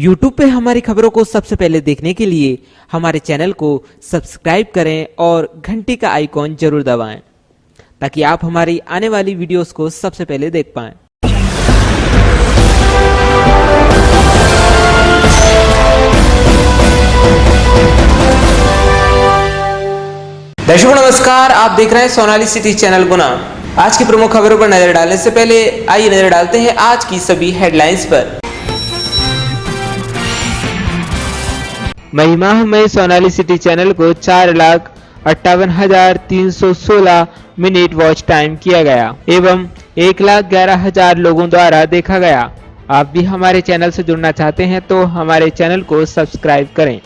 YouTube पे हमारी खबरों को सबसे पहले देखने के लिए हमारे चैनल को सब्सक्राइब करें और घंटी का आइकॉन जरूर दबाएं ताकि आप हमारी आने वाली वीडियोस को सबसे पहले देख पाएं। दर्शकों नमस्कार, आप देख रहे हैं सोनाली सिटी चैनल गुना। आज की प्रमुख खबरों पर नजर डालने से पहले आइए नजर डालते हैं आज की सभी हेडलाइंस पर। मई माह में सोनाली सिटी चैनल को 4,58,316 मिनट वॉच टाइम किया गया एवं 1,11,000 लोगों द्वारा देखा गया। आप भी हमारे चैनल से जुड़ना चाहते हैं तो हमारे चैनल को सब्सक्राइब करें।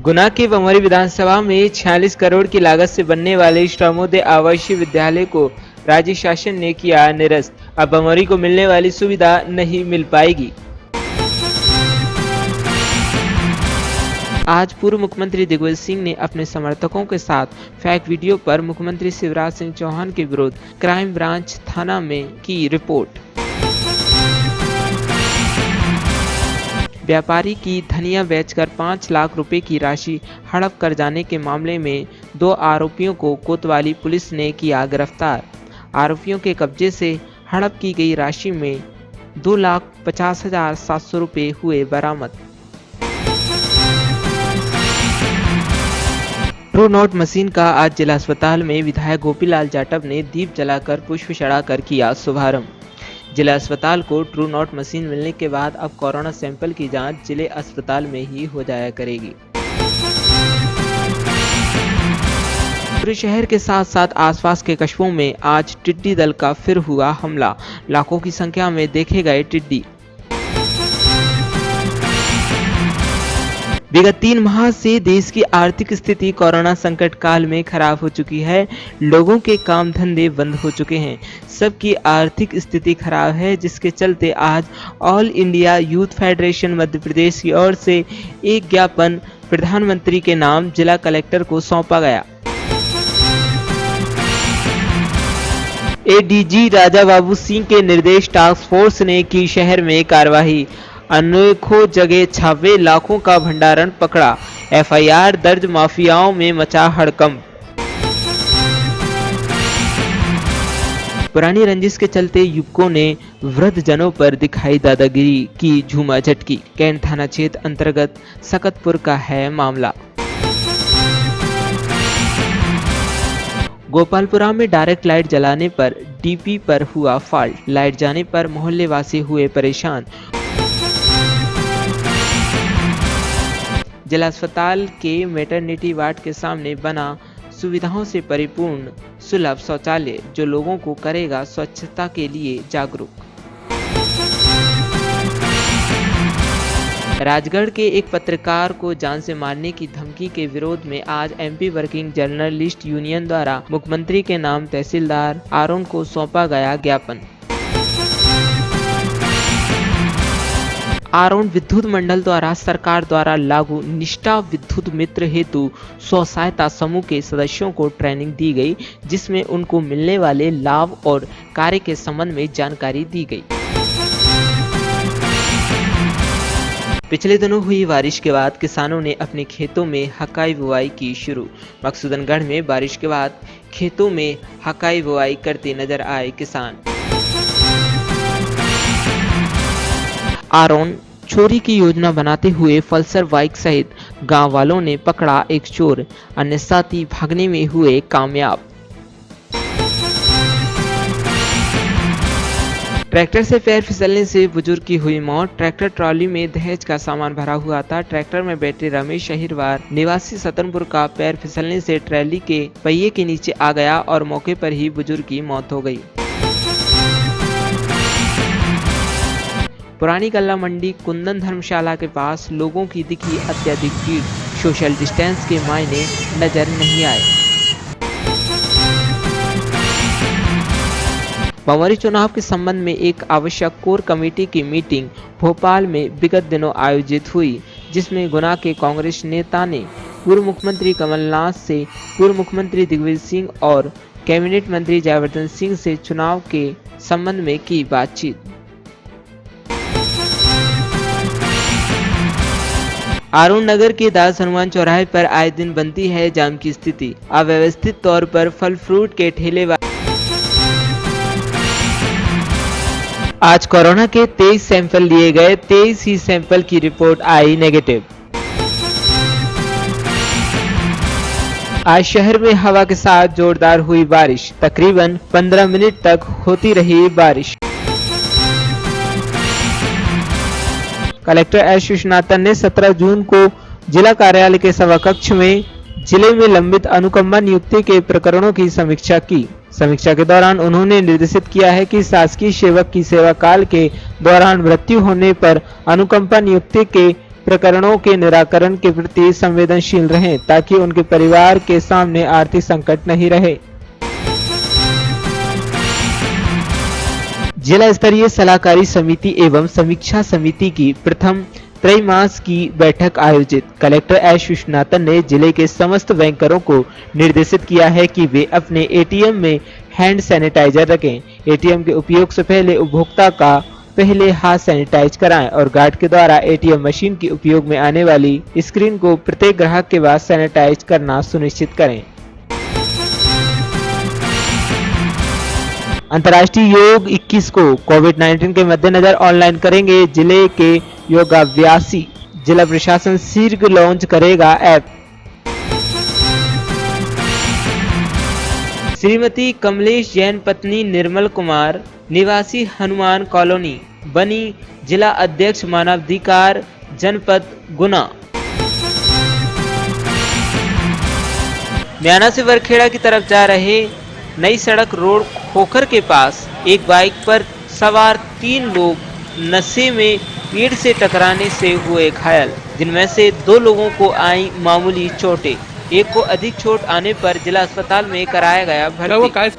गुना के बमौरी विधानसभा में 46 करोड़ की लागत से बनने वाले श्रमोदय आवासीय विद्यालय को राज्य शासन ने किया निरस्त। अब बमौरी को मिलने वाली सुविधा नहीं मिल पाएगी। आज पूर्व मुख्यमंत्री दिग्विजय सिंह ने अपने समर्थकों के साथ फेक वीडियो पर मुख्यमंत्री शिवराज सिंह चौहान के विरुद्ध क्राइम ब्रांच थाना में की रिपोर्ट। व्यापारी की धनिया बेचकर 5 लाख रुपए की राशि हड़प कर जाने के मामले में 2 आरोपियों को कोतवाली पुलिस ने किया गिरफ्तार। आरोपियों के कब्जे से हड़प की गई राशि में 2,50,700 रुपए हुए बरामद। ट्रू नोट मशीन का आज जिला अस्पताल में विधायक गोपीलाल जाटव ने दीप जलाकर पुष्प चढ़ाकर किया शुभारंभ। जिला अस्पताल को ट्रू नोट मशीन मिलने के बाद अब कोरोना सैंपल की जांच जिले अस्पताल में ही हो जाया करेगी। पूरे शहर के साथ साथ आसपास के कस्बों में आज टिड्डी दल का फिर हुआ हमला। लाखों की संख्या में देखे गए टिड्डी। विगत 3 माह से देश की आर्थिक स्थिति कोरोना संकट काल में खराब हो चुकी है। लोगों के काम धंधे बंद हो चुके हैं। सबकी आर्थिक स्थिति खराब है, जिसके चलते आज all India youth federation Madhya Pradesh की ओर से एक ज्ञापन प्रधानमंत्री के नाम जिला कलेक्टर को सौंपा गया। एडीजी राजा बाबू सिंह के निर्देश टास्क फोर्स ने की शहर में कार्रवाई। अनेकों जगह छापे, लाखों का भंडारण पकड़ा। एफआईआर दर्ज, माफियाओं में मचा हड़कंप। पुरानी रंजिश के चलते युवकों ने वृद्धजनों पर दिखाई दादागिरी की झूमा झटकी। कैंट थाना क्षेत्र अंतर्गत सकतपुर का है मामला। गोपालपुरा में डायरेक्ट लाइट जलाने पर डीपी पर हुआ फॉल्ट। लाइट जाने पर मोहल्ले वासी हुए परेशान। जिला अस्पताल के मैटरनिटी वार्ड के सामने बना सुविधाओं से परिपूर्ण सुलभ शौचालय, जो लोगों को करेगा स्वच्छता के लिए जागरूक। राजगढ़ के एक पत्रकार को जान से मारने की धमकी के विरोध में आज एमपी वर्किंग जर्नलिस्ट यूनियन द्वारा मुख्यमंत्री के नाम तहसीलदार आरोन को सौंपा गया ज्ञापन। आरोन विद्युत मंडल द्वारा सरकार द्वारा लागू निष्ठा विद्युत मित्र हेतु स्व सहायता समूह के सदस्यों को ट्रेनिंग दी गई, जिसमें उनको मिलने वाले लाभ और कार्य के संबंध में जानकारी दी गई। पिछले दिनों हुई बारिश के बाद किसानों ने अपने खेतों में हकाई बुवाई की शुरू। मकसूदनगढ़ में बारिश के बाद खेतों में हकाई बुवाई करते नजर आए किसान। आरोन चोरी की योजना बनाते हुए पल्सर बाइक सहित गांव वालों ने पकड़ा एक चोर। अन्य साथी भागने में हुए कामयाब। ट्रैक्टर से पैर फिसलने से बुजुर्ग की हुई मौत। ट्रैक्टर ट्रॉली में दहेज का सामान भरा हुआ था। ट्रैक्टर में बैठे रमेश शहीरवार निवासी सतनपुर का पैर फिसलने से ट्रैली के पहिए के नीचे आ गया और मौके पर ही बुजुर्ग की मौत हो गई। पुरानी गल्ला मंडी कुंदन धर्मशाला के पास लोगों की दिखी अत्यधिक भीड़। सोशल डिस्टेंस के मायने नजर नहीं आए। बमौरी चुनाव के संबंध में एक आवश्यक कोर कमेटी की मीटिंग भोपाल में विगत दिनों आयोजित हुई, जिसमें गुना के कांग्रेस नेता ने पूर्व मुख्यमंत्री कमलनाथ से, पूर्व मुख्यमंत्री दिग्विजय सिंह और कैबिनेट मंत्री जयवर्धन सिंह से चुनाव के संबंध में की बातचीत। आरुण नगर के दास हनुमान चौराहे पर आए दिन बनती है जाम की स्थिति। अव्यवस्थित तौर पर फल फ्रूट के ठेले आज कोरोना के 23 सैंपल लिए गए, 23 ही सैंपल की रिपोर्ट आई नेगेटिव। आज शहर में हवा के साथ जोरदार हुई बारिश, तकरीबन 15 मिनट तक होती रही बारिश। कलेक्टर एस विश्वनाथन ने 17 जून को जिला कार्यालय के सभाकक्ष में जिले में लंबित अनुकंपा नियुक्ति के प्रकरणों की समीक्षा की। समीक्षा के दौरान उन्होंने निर्देशित किया है कि शासकीय सेवक की सेवा काल के दौरान मृत्यु होने पर अनुकंपा नियुक्ति के प्रकरणों के निराकरण के प्रति संवेदनशील रहें, ताकि उनके परिवार के सामने आर्थिक संकट नहीं रहे। जिला स्तरीय सलाहकारी समिति एवं समीक्षा समिति की प्रथम त्रैमास की बैठक आयोजित। कलेक्टर एस विश्वनाथन ने जिले के समस्त बैंकरों को निर्देशित किया है कि वे अपने एटीएम में हैंड सैनिटाइजर रखें। एटीएम के उपयोग से पहले उपभोक्ता का पहले हाथ सैनिटाइज कराएं और गार्ड के द्वारा एटीएम मशीन की उपयोग में आने वाली स्क्रीन को प्रत्येक ग्राहक के बाद सैनिटाइज करना सुनिश्चित करें। अंतर्राष्ट्रीय योग 21 को कोविड-19 के मद्देनजर ऑनलाइन करेंगे जिले के योगाभ्यासी। जिला प्रशासन शीघ्र लॉन्च करेगा ऐप। श्रीमती कमलेश जैन पत्नी निर्मल कुमार निवासी हनुमान कॉलोनी बनी जिला अध्यक्ष मानवाधिकार जनपद गुना। म्याना से वरखेड़ा की तरफ जा रहे नई सड़क रोड खोखर के पास एक बाइक पर सवार 3 लोग नशे में पेड़ से टकराने से हुए घायल, जिनमें से 2 लोगों को आई मामूली चोटें। एक को अधिक चोट आने पर जिला अस्पताल में कराया गया भर्ती।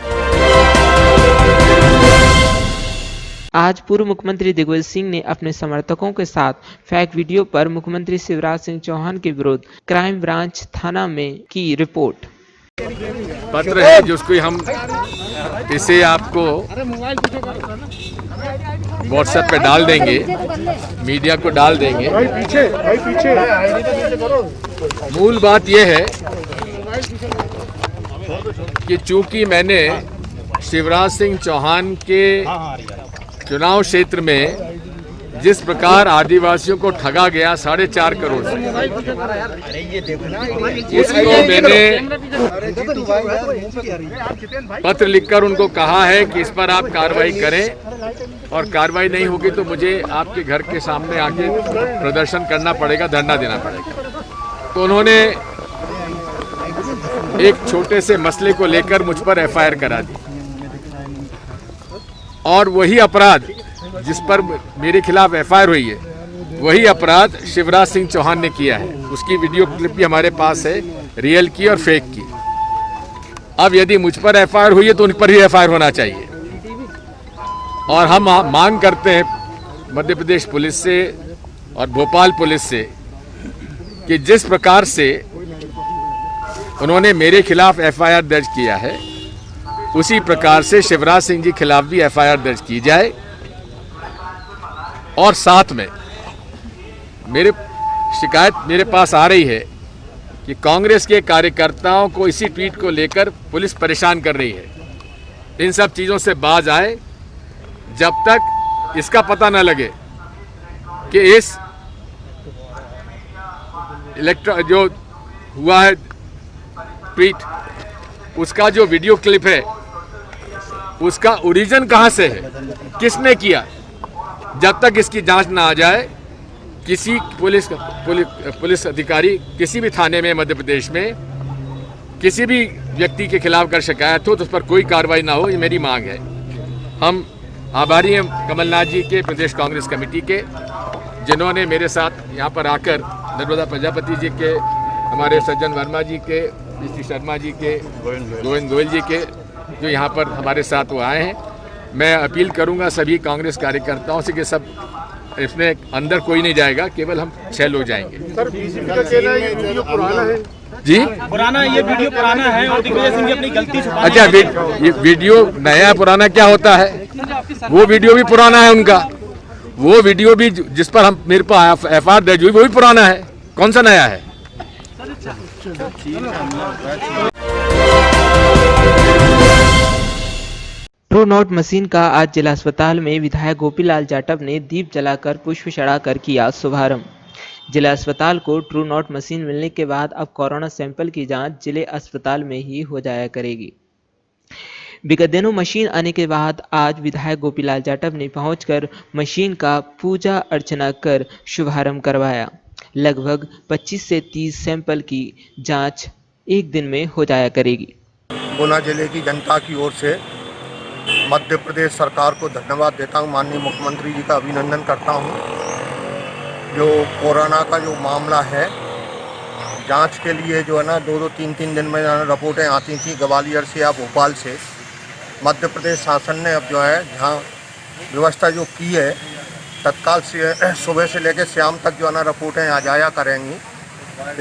आज पूर्व मुख्यमंत्री दिग्विजय सिंह ने अपने समर्थकों के साथ फेक वीडियो पर मुख्यमंत्री शिवराज सिंह चौहान के विरुद्ध क्राइम ब्रांच थाना में की रिपोर्ट। पत्र है जिसको हम इसे आपको व्हाट्सएप पे डाल देंगे, मीडिया को डाल देंगे। मूल बात यह है कि चूंकि मैंने शिवराज सिंह चौहान के चुनाव क्षेत्र में जिस प्रकार आदिवासियों को ठगा गया 4.5 करोड़ से, उसको मैंने पत्र लिखकर उनको कहा है कि इस पर आप कार्रवाई करें और कार्रवाई नहीं होगी तो मुझे आपके घर के सामने आके प्रदर्शन करना पड़ेगा, धरना देना पड़ेगा। तो उन्होंने एक छोटे से मसले को लेकर मुझ पर एफआईआर करा दी और वही अपराध जिस पर मेरे खिलाफ एफआईआर हुई है, वही अपराध शिवराज सिंह चौहान ने किया है। उसकी वीडियो क्लिप भी हमारे पास है, रियल की और फेक की। अब यदि मुझ पर एफआईआर हुई है तो उन पर ही एफआईआर होना चाहिए। और हम मांग करते हैं मध्य प्रदेश पुलिस से और भोपाल पुलिस से कि जिस प्रकार से उन्होंने मेरे खिलाफ एफआईआर दर्ज किया है, उसी प्रकार से शिवराज सिंह जी खिलाफ भी एफआईआर दर्ज की जाए। और साथ में मेरे शिकायत मेरे पास आ रही है कि कांग्रेस के कार्यकर्ताओं को इसी ट्वीट को लेकर पुलिस परेशान कर रही है। इन सब चीज़ों से बाज आए जब तक इसका पता न लगे कि इस जो हुआ है ट्वीट, उसका जो वीडियो क्लिप है उसका ओरिजिन कहां से है, किसने किया। जब तक इसकी जांच ना आ जाए, किसी पुलिस अधिकारी किसी भी थाने में मध्य प्रदेश में किसी भी व्यक्ति के खिलाफ अगर शिकायत हो तो उस पर कोई कार्रवाई ना हो, ये मेरी मांग है। हम आभारी हैं कमलनाथ जी के, प्रदेश कांग्रेस कमेटी के, जिन्होंने मेरे साथ यहाँ पर आकर नर्मदा प्रजापति जी के, हमारे सज्जन वर्मा जी के, श्री शर्मा जी के, गोविंद गोयल जी के, जो यहाँ पर हमारे साथ वो आए हैं। मैं अपील करूंगा सभी कांग्रेस कार्यकर्ताओं से कि सब इसमें अंदर कोई नहीं जाएगा, केवल हम 6 लोग जाएंगे। सर, बीजेपी का कहना है ये वीडियो पुराना है। जी, ये वीडियो पुराना है और दिग्विजय सिंह अपनी गलती छुपाने। अच्छा, ये वीडियो नया पुराना क्या होता है? वो वीडियो भी पुराना है उनका। वो वीडियो भी जिस पर हम मेरे पास एफआईआर दर्ज हुई वो भी पुराना है। कौन सा नया है? ट्रू नॉट मशीन का आज जिला अस्पताल में विधायक गोपीलाल जाटव ने दीप जलाकर पुष्प चढ़ाकर किया शुभारंभ। जिला अस्पताल को ट्रू नॉट मशीन मिलने के बाद अब कोरोना सैंपल की जांच जिले अस्पताल में ही हो जाया करेगी। विगत दिनों मशीन आने के बाद आज विधायक गोपीलाल जाटव ने पहुंचकर मशीन का पूजा अर्चना कर शुभारंभ करवाया। लगभग 25 से 30 सैंपल की जांच एक दिन में हो जाया करेगी। गुना जिले की जनता की ओर से मध्य प्रदेश सरकार को धन्यवाद देता हूं, माननीय मुख्यमंत्री जी का अभिनंदन करता हूं। जो कोरोना का जो मामला है, जांच के लिए जो है ना 2-2, 3-3 दिन में रिपोर्टें आती थी ग्वालियर से या भोपाल से। मध्य प्रदेश शासन ने अब जो है जहाँ व्यवस्था जो की है, तत्काल से सुबह से लेकर शाम तक जो है ना रिपोर्टें आ जाया करेंगी।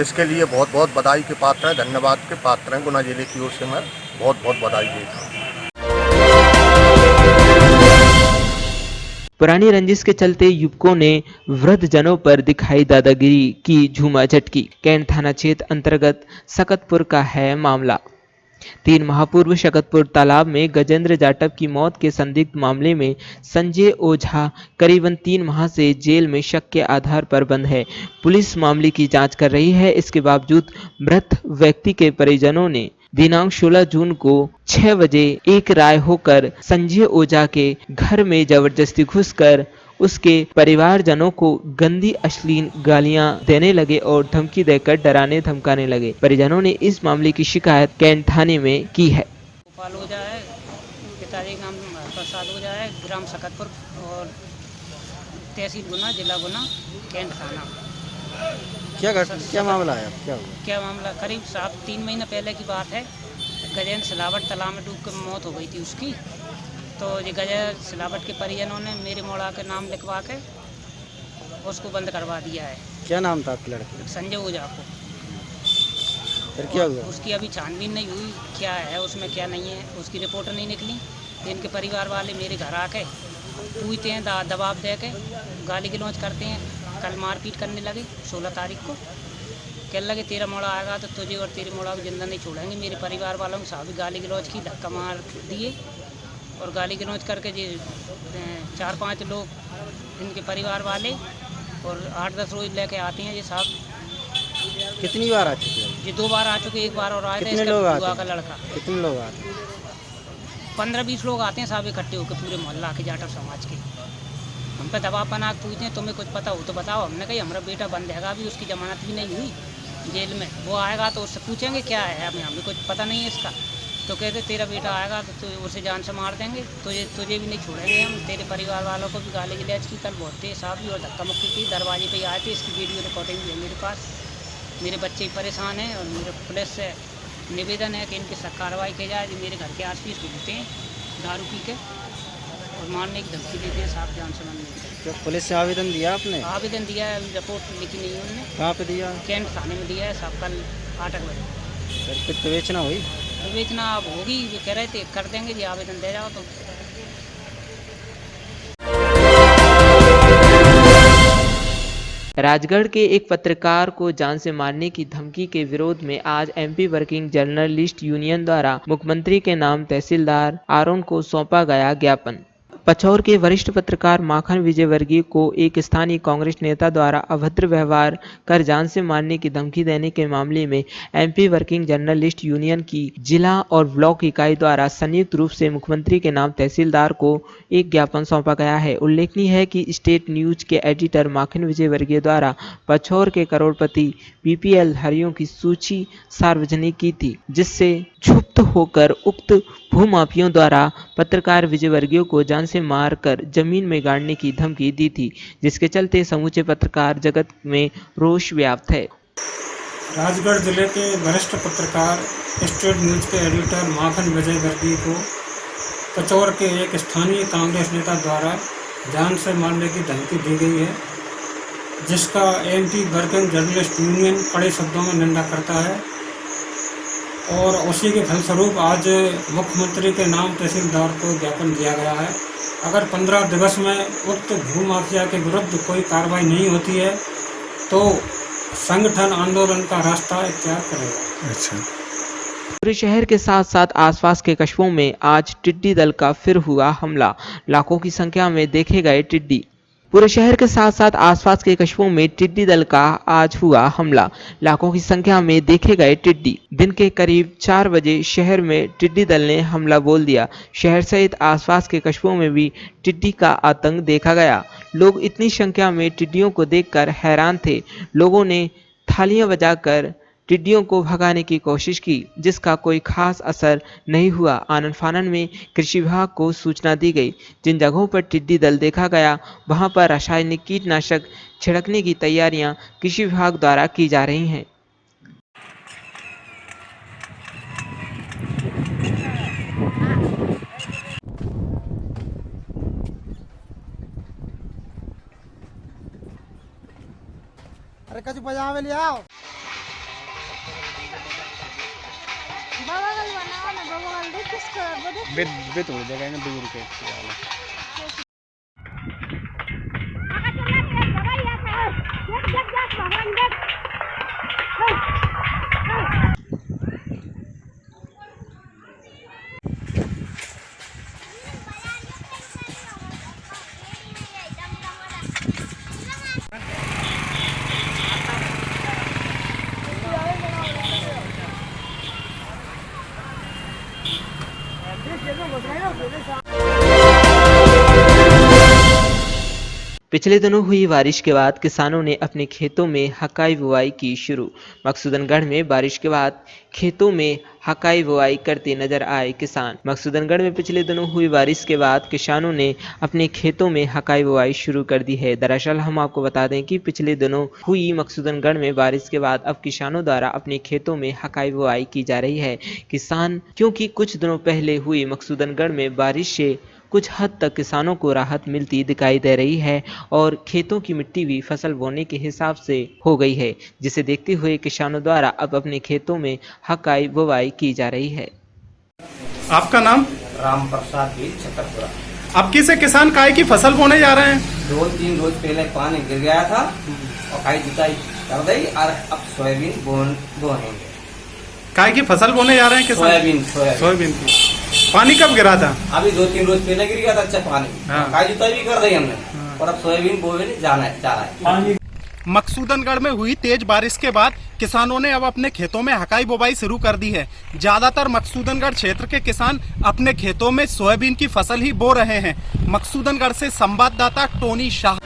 इसके लिए बहुत बहुत बधाई के पात्र हैं, धन्यवाद के पात्र हैं। गुना जिले की ओर से मैं बहुत बहुत बधाई देता हूँ। पुरानी रंजिश के चलते युवकों ने वृद्धजनों पर दिखाई दादागिरी की झूमाझटकी। कैंट थाना क्षेत्र अंतर्गत सकतपुर का है मामला। 3 माह पूर्व शकतपुर तालाब में गजेंद्र जाटव की मौत के संदिग्ध मामले में संजय ओझा करीबन 3 माह से जेल में शक के आधार पर बंद है। पुलिस मामले की जांच कर रही है। इसके बावजूद मृत व्यक्ति के परिजनों ने दिनांक 16 जून को 6 बजे एक राय होकर संजय ओझा के घर में जबरदस्ती घुसकर उसके परिवारजनों को गंदी अश्लील गालियां देने लगे और धमकी देकर डराने धमकाने लगे। परिजनों ने इस मामले की शिकायत कैंट थाने में की है। गोपाल ओझा है, पिताजी का नाम प्रसाद ओझा है, ग्राम सकतपुर और तहसील गुना, जिला गुना, कैंट थाना। क्या मामला है? क्या मामला? करीब 3 महीने पहले की बात है। गजेंद्र सिलावट तालाब में डूब कर मौत हो गई थी उसकी। तो ये गजेंद्र सिलावट के परिजनों ने मेरे मोड़ा के नाम लिखवा के उसको बंद करवा दिया है। क्या नाम था आपके लड़के? संजय ओझा को। फिर क्या हुआ? उसकी अभी छानबीन नहीं हुई, क्या है उसमें क्या नहीं है, उसकी रिपोर्ट नहीं निकली। इनके परिवार वाले मेरे घर आके पूछते हैं, दबाव दे के गाली गलौज करते हैं। कल मारपीट करने लगे 16 तारीख को। कहने लगे तेरा मोड़ा आएगा तो तुझे और तेरे मोड़ा को जिंदा नहीं छोड़ेंगे। मेरे परिवार वालों के साथ भी गाली गलौज की, धक्का मार दिए और गाली गलौज करके जी 4-5 लोग इनके परिवार वाले और 8-10 रोज लेके आते हैं। ये साहब कितनी बार आ चुके हैं? ये 2 बार आ चुके, 1 बार और आए थे। कितने लोग आते बुआ हैं? का लड़का। कितने लोग आते हैं? 15-20 लोग आते हैं साहब इकट्ठे होकर, पूरे मोहल्ला के जाटव समाज के। हम पे दबाव बना के पूछते हैं तुम्हें कुछ पता हो तो बताओ। हमने कही हमारा बेटा बंद हैगा, अभी उसकी जमानत भी नहीं हुई जेल में। वो आएगा तो उससे पूछेंगे क्या है, हमें कुछ पता नहीं है इसका। तो कहते तेरा बेटा आएगा तो उसे जान से मार देंगे, तुझे भी नहीं छोड़ेंगे हम। तेरे परिवार वालों को भी गाली गलौज की, कल बहुत तेज साहब भी और धक्का मुक्की की। दरवाजे पे आए थे, इसकी वीडियो रिकॉर्डिंग भी है मेरे पास। मेरे बच्चे परेशान हैं और मेरे पुलिस से निवेदन है कि इनकी सख्त कार्रवाई की जाए। मेरे घर के आस-पास घूमते हैं दारू पी के और मारने की धमकी देते हैं साहब, जान से मारने की। क्या पुलिस से आवेदन दिया आपने? आवेदन दिया है, रिपोर्ट लिखी नहीं है उन्होंने। कहाँ पे दिया? कैंट थाने में दिया है साहब, कल 8 बजे। फिर विवेचना हुई? विवेचना अब होगी, वे कह रहे थे कर देंगे जी, आवेदन दे जाओ तो। राजगढ़ के एक पत्रकार को जान से मारने की धमकी के विरोध में आज एमपी वर्किंग जर्नलिस्ट यूनियन द्वारा मुख्यमंत्री के नाम तहसीलदार आरोन को सौंपा गया ज्ञापन। पचौर के वरिष्ठ पत्रकार माखन विजयवर्गीय को एक स्थानीय कांग्रेस नेता द्वारा अभद्र व्यवहार कर जान से मारने की धमकी देने के मामले में एमपी वर्किंग जर्नलिस्ट यूनियन की जिला और ब्लॉक इकाई द्वारा संयुक्त रूप से मुख्यमंत्री के नाम तहसीलदार को एक ज्ञापन सौंपा गया है। उल्लेखनीय है कि स्टेट न्यूज के एडिटर माखन विजयवर्गीय द्वारा पचौर के करोड़पति बीपीएल धारियों की सूची सार्वजनिक की थी, जिससे क्षुब्ध होकर उक्त भूमाफियों द्वारा पत्रकार विजयवर्गीय को जान से मारकर जमीन में गाड़ने की धमकी दी थी, जिसके चलते समूचे पत्रकार जगत में रोष व्याप्त है। राजगढ़ जिले के वरिष्ठ पत्रकार स्टेट न्यूज के एडिटर माखन विजयवर्गीय को पचौर के एक स्थानीय कांग्रेस नेता द्वारा जान से मारने की धमकी दी गई है, जिसका एमपी वर्किंग जर्नलिस्ट यूनियन कड़े शब्दों में निंदा करता है। और उसी के फलस्वरूप आज मुख्यमंत्री के नाम तहसीलदार को ज्ञापन दिया गया है। अगर 15 दिवस में उक्त भूमाफिया के विरुद्ध कोई कार्रवाई नहीं होती है तो संगठन आंदोलन का रास्ता इख्तियार करेगा। अच्छा। पूरे शहर के साथ साथ आसपास के कस्बों में आज टिड्डी दल का फिर हुआ हमला, लाखों की संख्या में देखे गए टिड्डी। पूरे शहर के साथ साथ आसपास के कस्बों में टिड्डी दल का आज हुआ हमला, लाखों की संख्या में देखे गए टिड्डी। दिन के करीब 4 बजे शहर में टिड्डी दल ने हमला बोल दिया। शहर सहित आसपास के कस्बों में भी टिड्डी का आतंक देखा गया। लोग इतनी संख्या में टिड्डियों को देखकर हैरान थे। लोगों ने थालियां बजाकर टिड्डियों को भगाने की कोशिश की, जिसका कोई खास असर नहीं हुआ। आनन फानन में कृषि विभाग को सूचना दी गई। जिन जगहों पर टिड्डी दल देखा गया वहां पर रासायनिक कीटनाशक छिड़कने की तैयारियां कृषि विभाग द्वारा की जा रही हैं। अरे कछु पजामे ले आओ। बेत हो जाएगा ना दूर के। पिछले दिनों हुई बारिश के बाद किसानों ने अपने खेतों में हकाई बुवाई की शुरू। मकसूदनगढ़ में बारिश के बाद खेतों में हकाई बुवाई करते नजर आए किसान। मकसूदनगढ़ में पिछले दिनों हुई बारिश के बाद किसानों ने अपने खेतों में हकाई बुवाई शुरू कर दी है। दरअसल हम आपको बता दें कि पिछले दिनों हुई मकसूदनगढ़ में बारिश के बाद अब किसानों द्वारा अपने खेतों में हकाई बुवाई की जा रही है। किसान क्योंकि कुछ दिनों पहले हुई मकसूदनगढ़ में बारिश से कुछ हद तक किसानों को राहत मिलती दिखाई दे रही है और खेतों की मिट्टी भी फसल बोने के हिसाब से हो गई है, जिसे देखते हुए किसानों द्वारा अब अपने खेतों में हकाई बुवाई की जा रही है। आपका नाम? राम प्रसाद भी छतरपुरा। अब किसे किसान काय की फसल बोने जा रहे हैं? 2-3 रोज पहले पानी गिर गया था और खाई जुताई कर दी और अब सोयाबीन बोनेंगे। काय की फसल बोने जा रहे हैं किसान? सोयाबीन की। पानी कब गिरा था? अभी 2-3 रोज पहले गिर गया था अच्छा पानी। हाँ। खाई जुताई भी कर दी हमने और अब सोयाबीन बोने जा रहा है। मकसूदनगढ़ में हुई तेज बारिश के बाद किसानों ने अब अपने खेतों में हकाई बुवाई शुरू कर दी है। ज्यादातर मकसूदनगढ़ क्षेत्र के किसान अपने खेतों में सोयाबीन की फसल ही बो रहे हैं। मकसूदनगढ़ से संवाददाता टोनी शाह।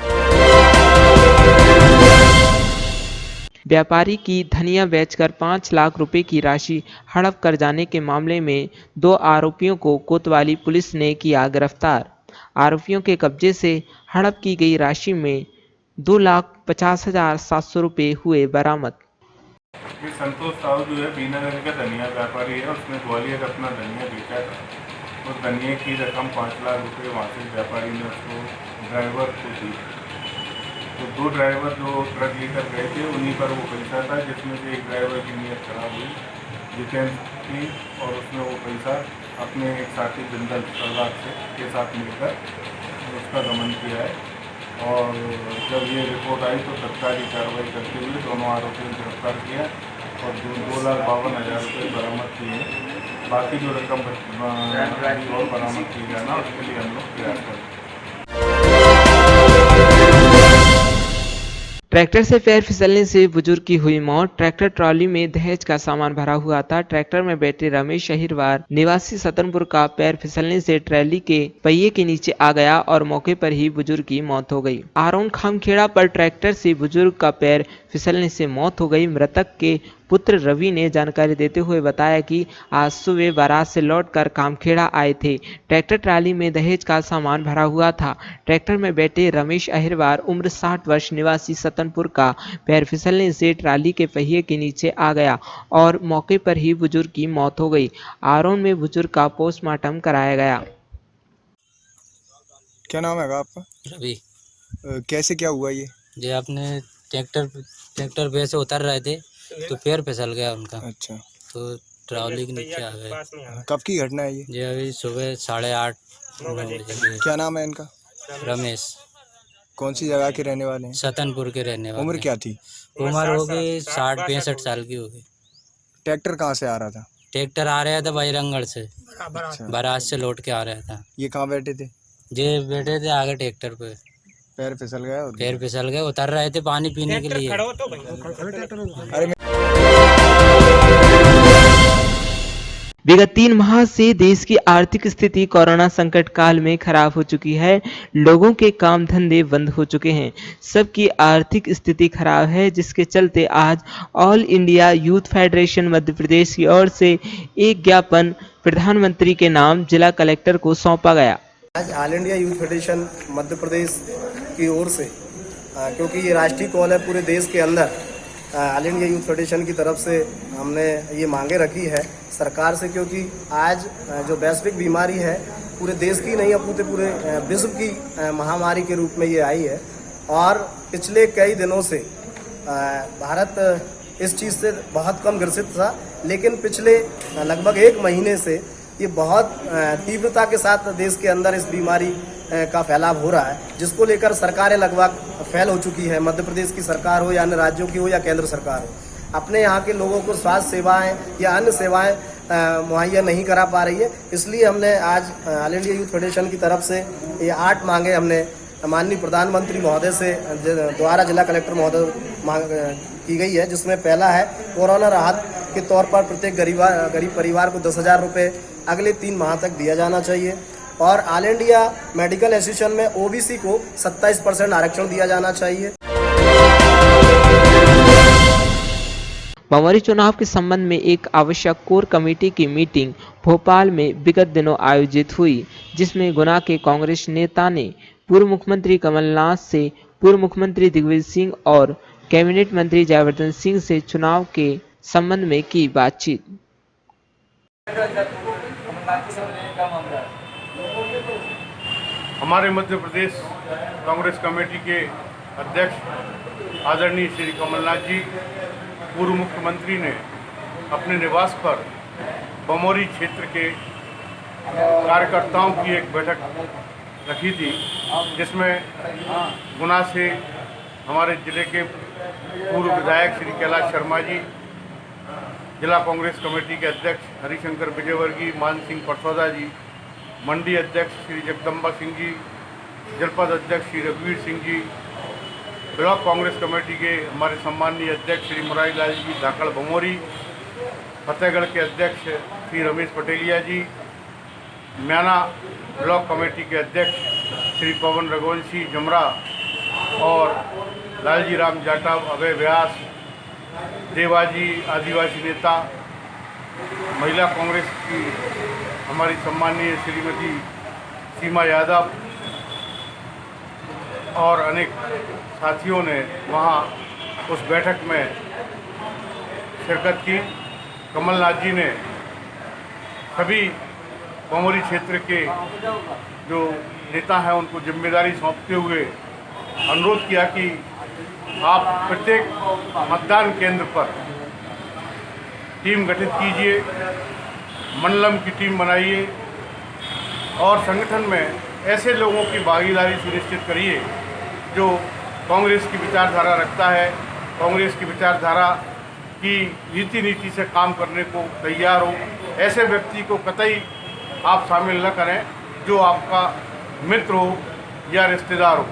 व्यापारी की धनिया बेचकर 5 लाख रुपए की राशि हड़प कर जाने के मामले में 2 आरोपियों को कोतवाली पुलिस ने किया गिरफ्तार। आरोपियों के कब्जे से हड़प की गई राशि में 2,50,700 रुपए हुए बरामद। ये संतोष साहू जो है बीनानगर का धनिया व्यापारी है। उसने ग्वालियर अपना धनिया बेचा था और धनिया की रकम 5 लाख रुपए वहाँ से व्यापारी ने उसको ड्राइवर को दी। तो 2 ड्राइवर जो ट्रक लेकर गए थे उन्हीं पर वो पैसा था, जिसमें से एक ड्राइवर की नीयत खराब हुई जितेंद्र की, और उसने वो पैसा अपने एक साथी जिंदल सरदार के साथ मिलकर उसका गमन किया है। और जब ये रिपोर्ट आई तो तत्कालीन कार्रवाई करते हुए दोनों आरोपियों को गिरफ्तार किया और 2,52,000 रुपये बरामद किए। बाकी जो रकम और बरामद की जाना उसके लिए हम लोग प्रयास करें। ट्रैक्टर से पैर फिसलने से बुजुर्ग की हुई मौत। ट्रैक्टर ट्रॉली में दहेज का सामान भरा हुआ था। ट्रैक्टर में बैठे रमेश अहिरवार निवासी सतनपुर का पैर फिसलने से ट्रैली के पहिए के नीचे आ गया और मौके पर ही बुजुर्ग की मौत हो गई। आरोन खामखेड़ा पर ट्रैक्टर से बुजुर्ग का पैर फिसलने से मौत हो गई। मृतक के पुत्र रवि ने जानकारी देते हुए बताया कि आज सुबह बारात से लौटकर खामखेड़ा आए थे। ट्रैक्टर ट्राली में दहेज का सामान भरा हुआ था। ट्रैक्टर में बैठे रमेश अहिरवार उम्र 60 वर्ष निवासी सतनपुर का पैर फिसलने से ट्राली के पहिए के नीचे आ गया और मौके पर ही बुजुर्ग की मौत हो गई। आरोन में बुजुर्ग का पोस्टमार्टम कराया गया। क्या नाम है आपका? रवि। कैसे क्या हुआ ये? जी आपने ट्रैक्टर पे से उतर रहे थे तो पैर फिसल गया उनका। अच्छा। तो ट्रॉली के नीचे आ गए। कब की घटना है ये? जी अभी सुबह 8:30-9 बजे। क्या नाम है इनका? रमेश। कौन सी जगह के रहने वाले हैं? सतनपुर के रहने वाले। उम्र क्या थी? उम्र हो गई 60-65 साल की हो गई। ट्रैक्टर कहाँ से आ रहा था? ट्रैक्टर आ रहा था बजरंगगढ़ से, अच्छा। बारात से लौट के आ रहा था। ये कहाँ बैठे थे? ये बैठे थे आगे ट्रैक्टर पे, पैर फिसल गया और पैर फिसल गए, उतर रहे थे पानी पीने के लिए। अरे विगत 3 माह से देश की आर्थिक स्थिति कोरोना संकट काल में खराब हो चुकी है। लोगों के काम धंधे बंद हो चुके हैं। सबकी आर्थिक स्थिति खराब है, जिसके चलते आज all India youth federation Madhya Pradesh की ओर से एक ज्ञापन प्रधानमंत्री के नाम जिला कलेक्टर को सौंपा गया। आज all India youth federation Madhya Pradesh की ओर से क्योंकि ये राष्ट्रीय कॉल है पूरे देश के अंदर, ऑल इंडिया यूथ फेडरेशन की तरफ से हमने ये मांगे रखी है सरकार से, क्योंकि आज जो वैश्विक बीमारी है पूरे देश की नहीं अपूते पूरे विश्व की महामारी के रूप में ये आई है। और पिछले कई दिनों से भारत इस चीज़ से बहुत कम ग्रसित था, लेकिन पिछले लगभग 1 महीने से ये बहुत तीव्रता के साथ देश के अंदर इस बीमारी का फैलाव हो रहा है, जिसको लेकर सरकारें लगभग फैल हो चुकी है। मध्य प्रदेश की सरकार हो या अन्य राज्यों की हो या केंद्र सरकार हो, अपने यहाँ के लोगों को स्वास्थ्य सेवाएं या अन्य सेवाएं मुहैया नहीं करा पा रही है। इसलिए हमने आज ऑल इंडिया यूथ फेडरेशन की तरफ से ये 8 मांगे हमने माननीय प्रधानमंत्री महोदय से द्वारा जिला कलेक्टर महोदय मांग की गई है, जिसमें पहला है कोरोना राहत के तौर पर प्रत्येक गरीब परिवार को 10,000 रुपये अगले 3 माह तक दिया जाना चाहिए। और ऑल इंडिया मेडिकल एसोसिएशन में ओबीसी को 27% आरक्षण दिया जाना चाहिए। भंवरी चुनाव के संबंध में एक आवश्यक कोर कमेटी की मीटिंग भोपाल में विगत दिनों आयोजित हुई, जिसमें गुना के कांग्रेस नेता ने पूर्व मुख्यमंत्री कमलनाथ से, पूर्व मुख्यमंत्री दिग्विजय सिंह और कैबिनेट मंत्री जयवर्धन सिंह से चुनाव के संबंध में की बातचीत। हमारे मध्य प्रदेश कांग्रेस कमेटी के अध्यक्ष आदरणीय श्री कमलनाथ जी, पूर्व मुख्यमंत्री ने अपने निवास पर बमोरी क्षेत्र के कार्यकर्ताओं की एक बैठक रखी थी, जिसमें गुना से हमारे जिले के पूर्व विधायक श्री कैलाश शर्मा जी, जिला कांग्रेस कमेटी के अध्यक्ष हरिशंकर विजयवर्गीय, मान सिंह परसौदा जी, मंडी अध्यक्ष श्री जगदम्बा सिंह जी, जनपद अध्यक्ष श्री रघुवीर सिंह जी, ब्लॉक कांग्रेस कमेटी के हमारे सम्माननीय अध्यक्ष श्री मुरारी लाल जी धाकड़ बमोरी, फतेहगढ़ के अध्यक्ष श्री रमेश पटेलिया जी, म्याना ब्लॉक कमेटी के अध्यक्ष श्री पवन रघुवंशी जमरा और लालजी राम जाटव, अभय व्यास, देवाजी आदिवासी नेता, महिला कांग्रेस की हमारी सम्माननीय श्रीमती सीमा यादव और अनेक साथियों ने वहां उस बैठक में शिरकत की। कमलनाथ जी ने सभी बमोरी क्षेत्र के जो नेता हैं उनको जिम्मेदारी सौंपते हुए अनुरोध किया कि आप प्रत्येक मतदान केंद्र पर टीम गठित कीजिए, मंडलम की टीम बनाइए और संगठन में ऐसे लोगों की भागीदारी सुनिश्चित करिए जो कांग्रेस की विचारधारा रखता है, कांग्रेस की विचारधारा की रीति नीति से काम करने को तैयार हो। ऐसे व्यक्ति को कतई आप शामिल न करें जो आपका मित्र हो या रिश्तेदार हो।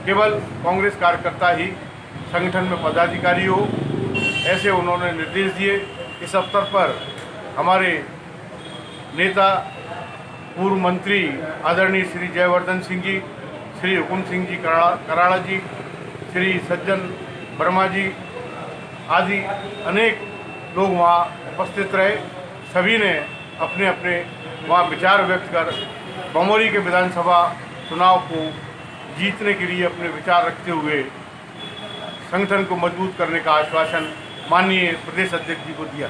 केवल कांग्रेस कार्यकर्ता ही संगठन में पदाधिकारी हो, ऐसे उन्होंने निर्देश दिए। इस अवसर पर हमारे नेता पूर्व मंत्री आदरणीय श्री जयवर्धन सिंह जी, श्री हुकुम सिंह जी कराड़ा जी, श्री सज्जन वर्मा जी आदि अनेक लोग वहाँ उपस्थित रहे। सभी ने अपने अपने वहाँ विचार व्यक्त कर बमोरी के विधानसभा चुनाव को जीतने के लिए अपने विचार रखते हुए संगठन को मजबूत करने का आश्वासन माननीय प्रदेश अध्यक्ष जी को दिया।